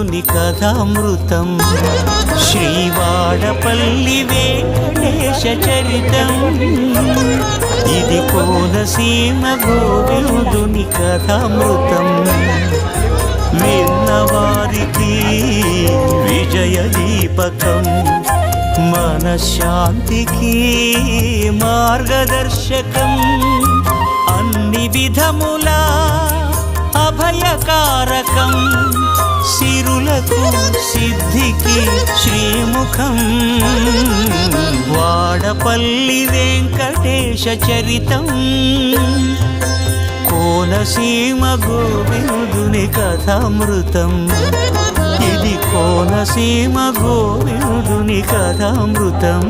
వినోదుని కథామృతం శ్రీవాడపల్లి వెంకటేశ చరితం ఇది కోనసీమ గోవిందుని కథామృతం విన్నవారికి విజయ దీపకం మనశ్శాంతికి మార్గదర్శకం అన్ని విధములా అభయకారకం సిరులకు సిద్ధికి శ్రీముఖం వాడపల్లి వెంకటేశ చరితం కోనసీమ గోవిందుని కథామృతం ఇది కోనసీమ గోవిందుని కథామృతం